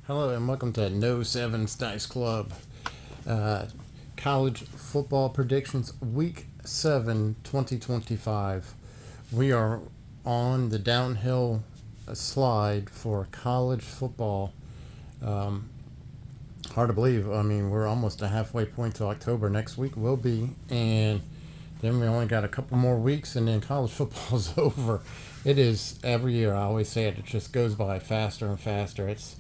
Hello and welcome to No Sevens Dice Club. Uh, College football predictions week 7, 2025. We are on the downhill slide for college football. Um, Hard to believe. I mean, we're almost a halfway point to October. Next week will be. And then we only got a couple more weeks and then college football's over. It is every year. I always say it. It just goes by faster and faster. It's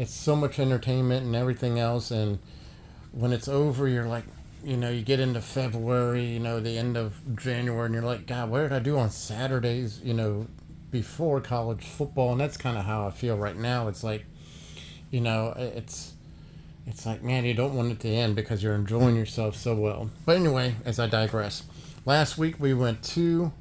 so much entertainment and everything else, and when it's over you're like, you get into February, the end of January, and you're like, God, what did I do on Saturdays, before college football? And that's kind of how I feel right now. It's like, it's like, man, you don't want it to end because you're enjoying yourself so well. But anyway, as I digress, last week we went 2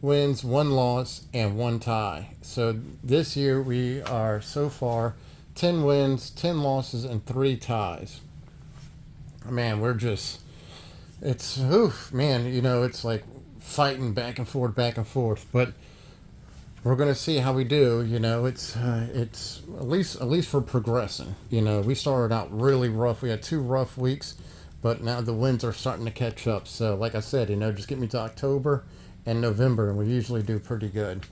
wins, 1 loss, and 1 tie. So this year we are so far 10 wins, 10 losses, and 3 ties. Man, it's like fighting back and forth, back and forth. But we're gonna see how we do. It's at least for progressing. We started out really rough. We had 2 rough weeks, but now the wins are starting to catch up. So, like I said, just get me to October and November, and we usually do pretty good.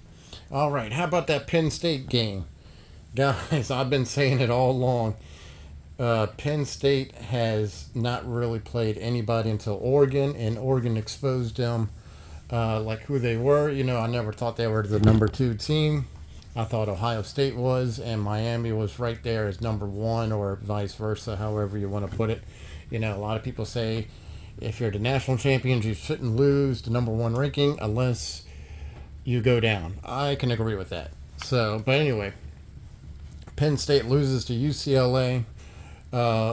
All right, how about that Penn State game? Guys, I've been saying it all along. Penn State has not really played anybody until Oregon, and Oregon exposed them like who they were. I never thought they were the number 2 team. I thought Ohio State was, and Miami was right there as number 1, or vice versa, however you want to put it. A lot of people say if you're the national champions, you shouldn't lose the number 1 ranking unless you go down. I can agree with that. So, but anyway, Penn State loses to UCLA.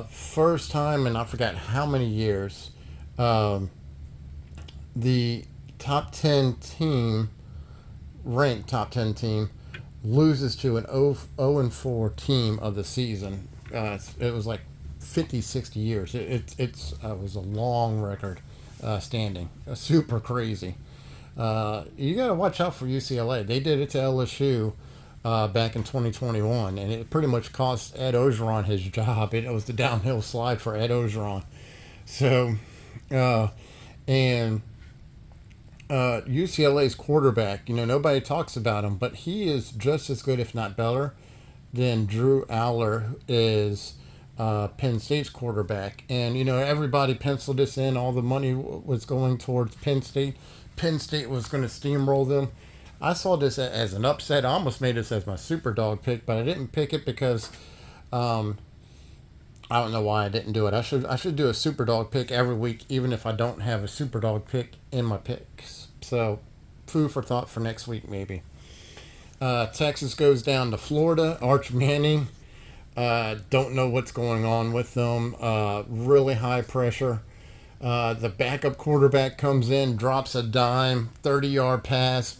First time in I forgot how many years, the top 10 team, ranked top 10 team, loses to an 0-4 team of the season. It was like 50, 60 years. It was a long record standing. Super crazy. You got to watch out for UCLA. They did it to LSU back in 2021, and it pretty much cost Ed Ogeron his job. It was the downhill slide for Ed Ogeron. So, and UCLA's quarterback, nobody talks about him, but he is just as good, if not better, than Drew Aller is Penn State's quarterback. And, everybody penciled this in. All the money was going towards Penn State. Penn State was going to steamroll them. I saw this as an upset. I almost made this as my super dog pick, but I didn't pick it because I don't know why I didn't do it. I should do a super dog pick every week, even if I don't have a super dog pick in my picks. So, food for thought for next week, maybe. Texas goes down to Florida. Arch Manning. Don't know what's going on with them. Really high pressure. The backup quarterback comes in, drops a dime, 30-yard pass,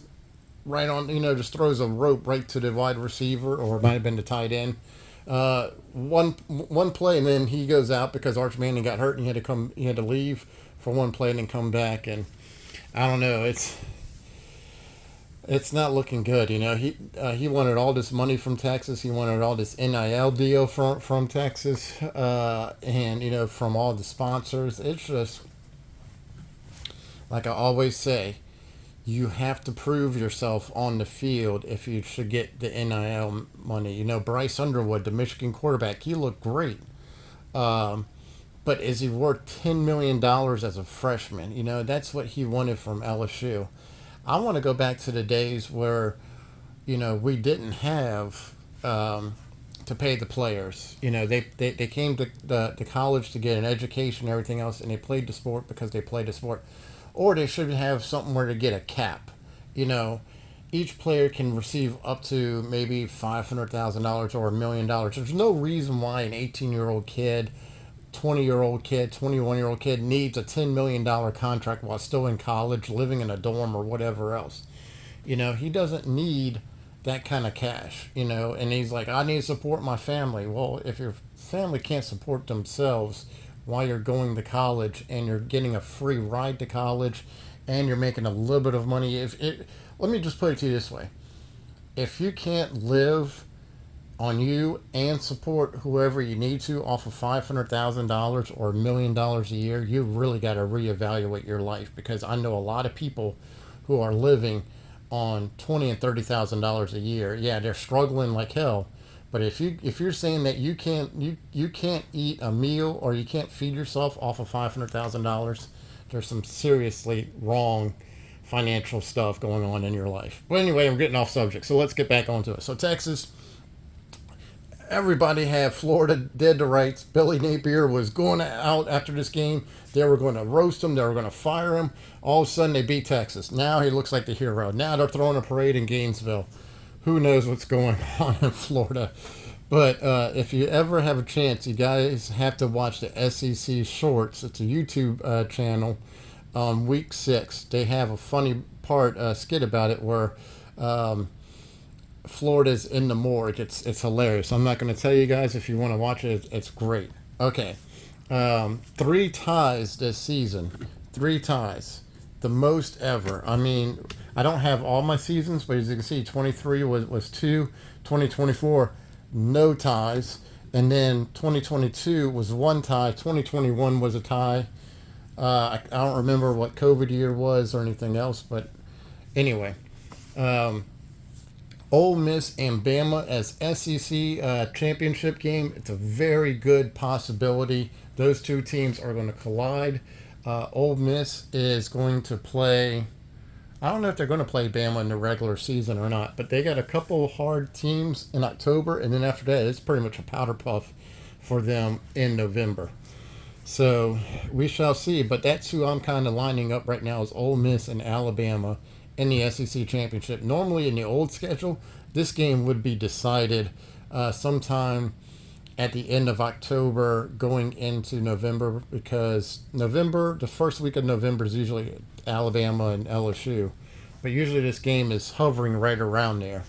right on, just throws a rope right to the wide receiver, or it might have been the tight end. One play, and then he goes out because Arch Manning got hurt, and he had to leave for one play and then come back. And I don't know, it's not looking good. He wanted all this money from Texas. He wanted all this NIL deal from Texas, and from all the sponsors. It's just like I always say, you have to prove yourself on the field if you should get the NIL money. Bryce Underwood, the Michigan quarterback, he looked great. But is he worth $10 million as a freshman? That's what he wanted from LSU. I want to go back to the days where, we didn't have to pay the players. They came to the college to get an education and everything else, and they played the sport because they played the sport. Or they should have something where to get a cap. Each player can receive up to maybe $500,000 or $1 million. There's no reason why an 18-year-old kid, 20-year-old kid, 21-year-old kid needs a $10 million contract while still in college, living in a dorm or whatever else. He doesn't need that kind of cash, you know. And he's like, I need to support my family. Well, if your family can't support themselves while you're going to college and you're getting a free ride to college and you're making a little bit of money, if it, let me just put it to you this way: if you can't live on you and support whoever you need to off of $500,000 or $1 million a year, you really got to reevaluate your life, because I know a lot of people who are living on $20,000 and $30,000 a year. Yeah, they're struggling like hell. But if you're saying that you can't eat a meal or you can't feed yourself off of $500,000, there's some seriously wrong financial stuff going on in your life. But anyway, I'm getting off subject, so let's get back onto it. So Texas, everybody had Florida dead to rights. Billy Napier was going out after this game. They were going to roast him. They were going to fire him. All of a sudden, they beat Texas. Now he looks like the hero. Now they're throwing a parade in Gainesville. Who knows what's going on in Florida? But if you ever have a chance, you guys have to watch the SEC Shorts. It's a YouTube channel. Week 6, they have a funny part skit about it where Florida's in the morgue. It's hilarious. I'm not going to tell you guys. If you want to watch it, it's great. Okay. 3 ties this season. 3 ties. The most ever. I mean, I don't have all my seasons, but as you can see, 23 was 2. 2024, no ties. And then 2022 was 1 tie. 2021 was a tie. I don't remember what COVID year was or anything else, but anyway. Ole Miss and Bama as SEC championship game. It's a very good possibility. Those two teams are going to collide. Ole Miss is going to play. I don't know if they're going to play Bama in the regular season or not, but they got a couple hard teams in October, and then after that, it's pretty much a powder puff for them in November. So we shall see. But that's who I'm kind of lining up right now, is Ole Miss and Alabama in the SEC championship. Normally in the old schedule, this game would be decided sometime at the end of October going into November, because November, the first week of November is usually Alabama and LSU. But usually this game is hovering right around there.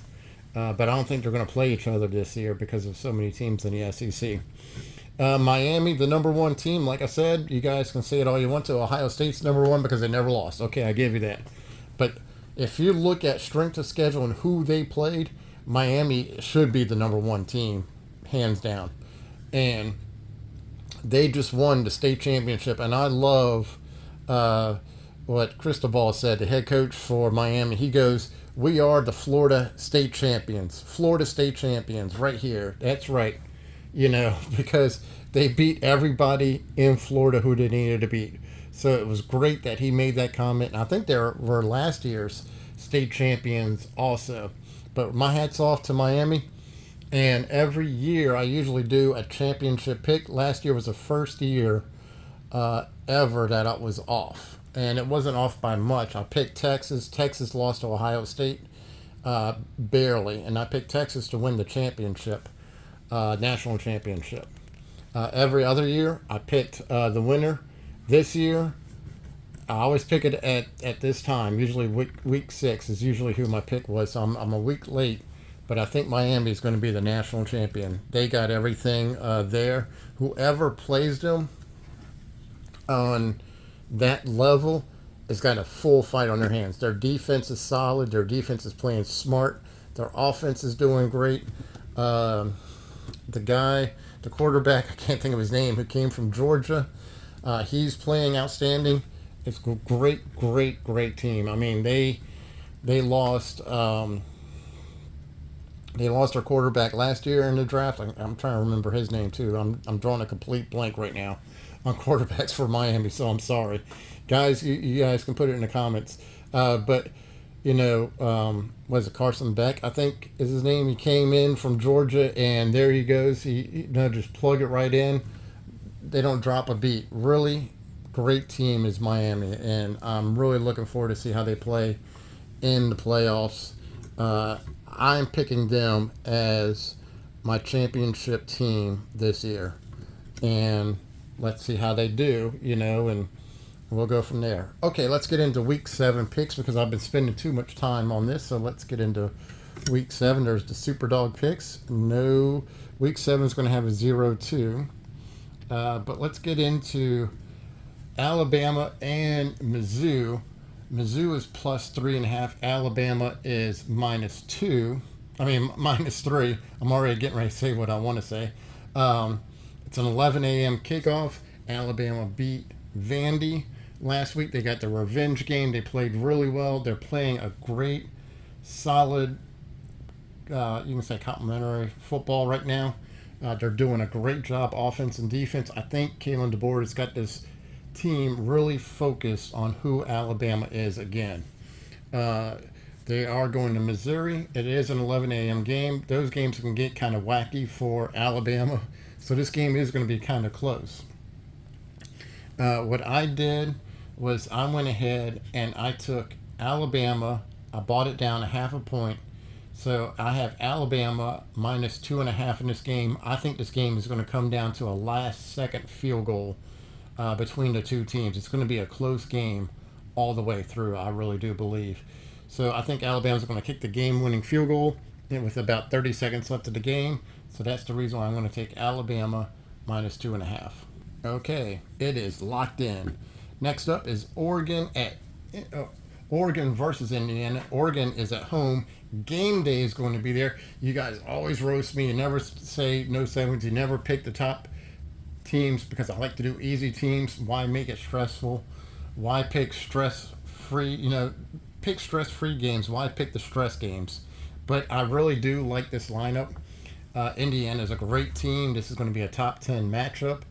But I don't think they're going to play each other this year because of so many teams in the SEC. Miami, the number 1 team, like I said, you guys can say it all you want to. Ohio State's number 1 because they never lost. Okay, I give you that. But if you look at strength of schedule and who they played, Miami should be the number 1 team, hands down. And they just won the state championship. And I love what Cristobal said, the head coach for Miami. He goes, "We are the Florida state champions. Florida state champions right here." That's right. You know, because they beat everybody in Florida who they needed to beat. So it was great that he made that comment. And I think they were last year's state champions also. But my hat's off to Miami. And every year I usually do a championship pick. Last year was the first year ever that I was off. And it wasn't off by much. I picked Texas. Texas lost to Ohio State barely. And I picked Texas to win the championship, national championship. Every other year I picked the winner. This year, I always pick it at this time. Usually week 6 is usually who my pick was. So I'm a week late, but I think Miami is going to be the national champion. They got everything there. Whoever plays them on that level has got a full fight on their hands. Their defense is solid. Their defense is playing smart. Their offense is doing great. The quarterback, I can't think of his name, who came from Georgia, he's playing outstanding. It's a great team. I mean, they lost their quarterback last year in the draft. I'm trying to remember his name too. I'm drawing a complete blank right now on quarterbacks for Miami, so I'm sorry, guys. You guys can put it in the comments. But you know, was it Carson Beck, I think is his name? He came in from Georgia, and there he goes. He just plug it right in. They don't drop a beat. Really great team is Miami, and I'm really looking forward to see how they play in the playoffs. I'm picking them as my championship team this year, and let's see how they do, you know, and we'll go from there. Okay, let's get into week 7 picks, because I've been spending too much time on this, so let's get into Week 7, there's the Super Dog picks. No, Week 7 is going to have a 0-2. But let's get into Alabama and Mizzou. Mizzou is plus 3.5. Alabama is -2. -3. I'm already getting ready to say what I want to say. It's an 11 a.m. kickoff. Alabama beat Vandy last week. They got the revenge game. They played really well. They're playing a great, solid, you can say complimentary football right now. They're doing a great job, offense and defense. I think Kalen DeBoer has got this team really focused on who Alabama is again. They are going to Missouri. It is an 11 a.m. game. Those games can get kind of wacky for Alabama. So this game is going to be kind of close. What I did was I went ahead and I took Alabama. I bought it down a 0.5 point. So I have Alabama -2.5 in this game. I think this game is going to come down to a last-second field goal between the two teams. It's going to be a close game all the way through. I really do believe. So I think Alabama's going to kick the game-winning field goal with about 30 seconds left of the game. So that's the reason why I'm going to take Alabama -2.5. Okay, it is locked in. Next up is Oregon versus Indiana. Oregon is at home. Game day is going to be there. You guys always roast me. You never say no segments. You never pick the top teams because I like to do easy teams. Why make it stressful? Why pick stress-free? Pick stress-free games. Why pick the stress games? But I really do like this lineup. Indiana is a great team. This is going to be a top 10 matchup.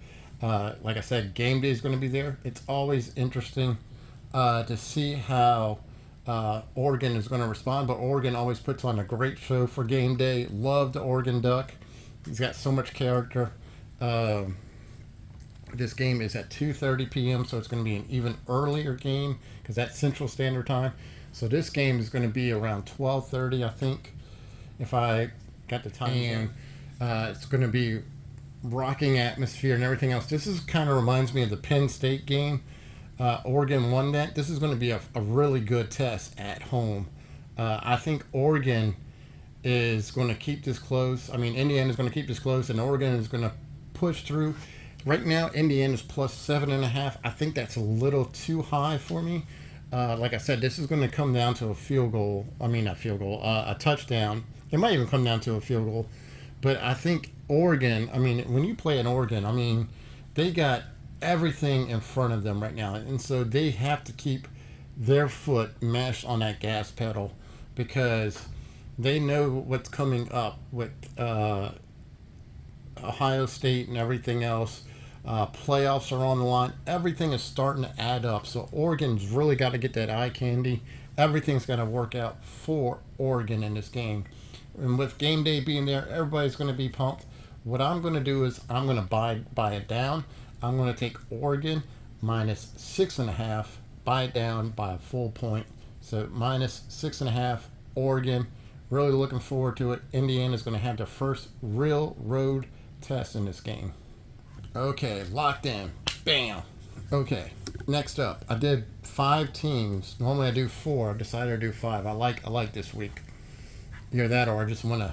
Like I said, game day is going to be there. It's always interesting to see how Oregon is going to respond, but Oregon always puts on a great show for game day. Love the Oregon Duck. He's got so much character. This game is at 2:30 p.m., so it's going to be an even earlier game because that's Central Standard Time. So this game is going to be around 12:30, I think, if I got the time. And it's going to be rocking atmosphere and everything else. This is kind of reminds me of the Penn State game. Oregon won that. This is going to be a really good test at home. I think Oregon is going to keep this close. Indiana is going to keep this close, and Oregon is going to push through. Right now, Indiana's plus 7.5. I think that's a little too high for me. Like I said, this is going to come down to a field goal. A touchdown. It might even come down to a field goal. But I think Oregon, when you play in Oregon, they got everything in front of them right now. And so they have to keep their foot mashed on that gas pedal because they know what's coming up with Ohio State and everything else. Playoffs are on the line. Everything is starting to add up. So Oregon's really got to get that eye candy. Everything's got to work out for Oregon in this game. And with game day being there, everybody's going to be pumped. What I'm going to do is I'm going to buy it down. I'm going to take Oregon -6.5, buy it down by a full point. So -6.5, Oregon. Really looking forward to it. Indiana's going to have their first real road test in this game. Okay, locked in. Bam. Okay, next up, I did 5 teams. Normally I do 4. I decided to do 5. I like this week. Either that or I just want to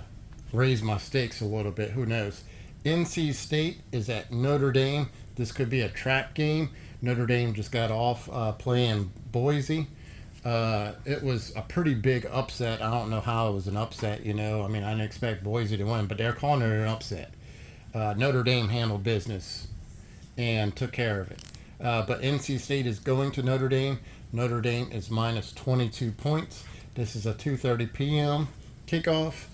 raise my stakes a little bit. Who knows? NC State is at Notre Dame. This could be a trap game. Notre Dame just got off playing Boise. It was a pretty big upset. I don't know how it was an upset, I didn't expect Boise to win, but they're calling it an upset. Notre Dame handled business and took care of it. But NC State is going to Notre Dame. Notre Dame is -22 points. This is a 2:30 p.m. kickoff.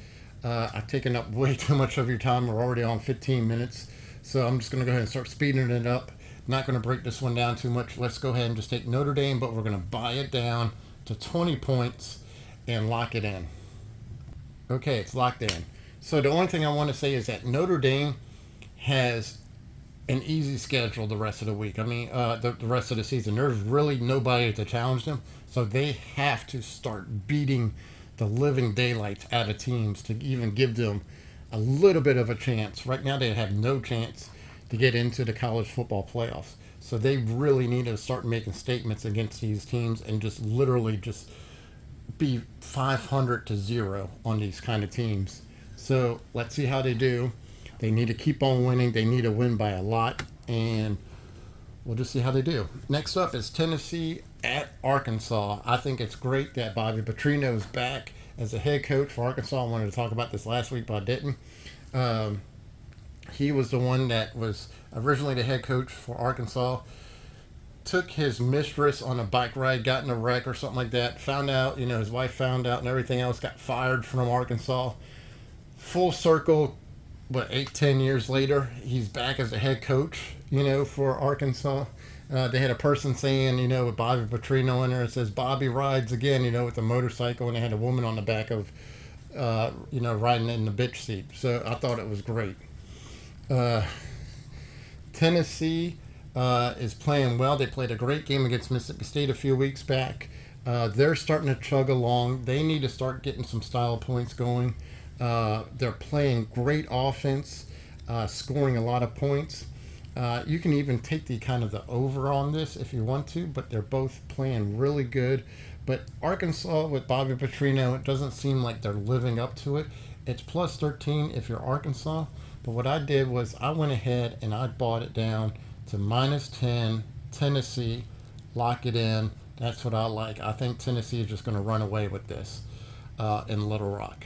I've taken up way too much of your time. We're already on 15 minutes. So I'm just going to go ahead and start speeding it up. Not going to break this one down too much. Let's go ahead and just take Notre Dame, but we're going to buy it down to 20 points and lock it in. Okay, it's locked in. So the only thing I want to say is that Notre Dame has an easy schedule the rest of the week. The rest of the season. There's really nobody to challenge them. So they have to start beating the living daylights out of teams to even give them a little bit of a chance. Right now they have no chance to get into the college football playoffs. So they really need to start making statements against these teams and just literally just be 500-0 on these kind of teams. So let's see how they do. They need to keep on winning. They need to win by a lot, and we'll just see how they do. Next up is Tennessee at Arkansas. I think it's great that Bobby Petrino is back as a head coach for Arkansas. I wanted to talk about this last week, but I didn't. He was the one that was originally the head coach for Arkansas. Took his mistress on a bike ride, got in a wreck or something like that. Found out, his wife found out and everything else. Got fired from Arkansas. Full circle, 8-10 years later, he's back as a head coach, for Arkansas. They had a person saying, with Bobby Petrino in there, it says Bobby rides again, with a motorcycle, and they had a woman on the back of, riding in the bitch seat. So I thought it was great. Tennessee is playing well. They played a great game against Mississippi State a few weeks back. They're starting to chug along. They need to start getting some style points going. They're playing great offense, scoring a lot of points. You can even take the over on this if you want to, but they're both playing really good. But Arkansas with Bobby Petrino, it doesn't seem like they're living up to it. It's plus 13 if you're Arkansas. But what I did was I went ahead and I bought it down to minus 10, Tennessee, lock it in. That's what I like. I think Tennessee is just going to run away with this in Little Rock.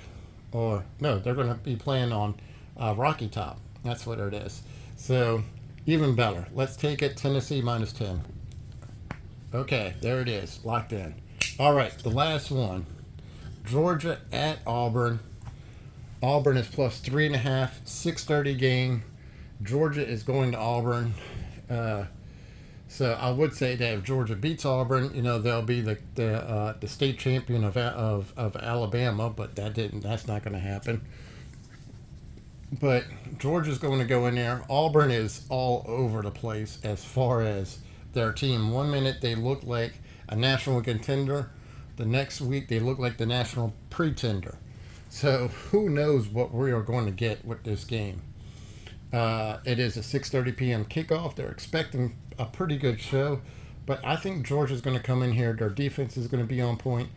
Or, no, they're going to be playing on Rocky Top. That's what it is. So, even better. Let's take it, Tennessee minus 10. Okay, there it is, locked in. All right, the last one. Georgia at Auburn. Auburn is plus 3.5, 6:30 game. Georgia is going to Auburn. So I would say that if Georgia beats Auburn, they'll be the state champion of Alabama, but that's not going to happen. But Georgia's going to go in there. Auburn is all over the place as far as their team. 1 minute they look like a national contender. The next week they look like the national pretender. So who knows what we are going to get with this game. It is a 6:30 p.m. kickoff. They're expecting a pretty good show, but I think Georgia's going to come in here. Their defense is going to be on point.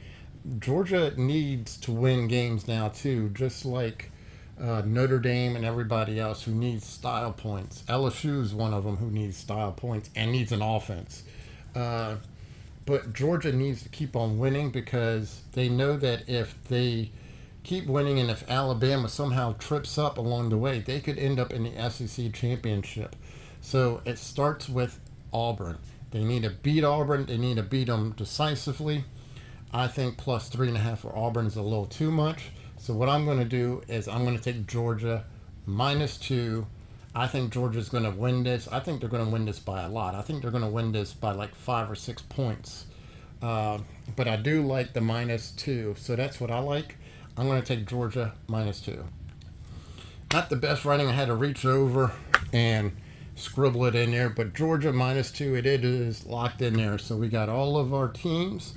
Georgia needs to win games now too, just like Notre Dame and everybody else who needs style points. LSU is one of them who needs style points and needs an offense. But Georgia needs to keep on winning because they know that if they keep winning, and if Alabama somehow trips up along the way, they could end up in the SEC championship. So it starts with Auburn. They need to beat Auburn. They need to beat them decisively. I think plus 3.5 for Auburn is a little too much. So what I'm going to do is I'm going to take Georgia minus 2. I think Georgia's going to win this. I think they're going to win this by a lot. I think they're going to win this by like 5 or 6 points. But I do like the minus 2. So that's what I like. I'm going to take Georgia minus 2. Not the best writing. I had to reach over and scribble it in there. But Georgia minus 2, it is locked in there. So we got all of our teams.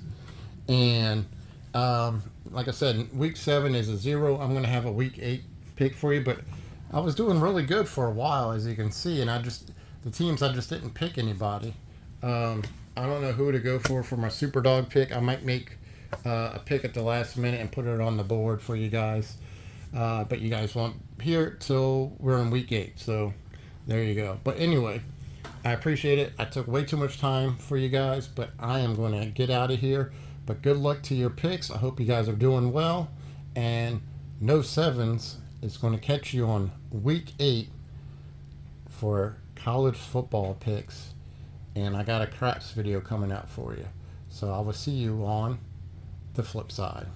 And like I said, week 7 is a 0. I'm going to have a week 8 pick for you. But I was doing really good for a while, as you can see. And I just didn't pick anybody. I don't know who to go for my super dog pick. I might make a pick at the last minute and put it on the board for you guys. But you guys won't hear it till we're in week 8. So there you go. But anyway, I appreciate it. I took way too much time for you guys, but I am going to get out of here. But good luck to your picks. I hope you guys are doing well. And No Sevens is going to catch you on week 8 for college football picks. And I got a craps video coming out for you. So I will see you on the flip side.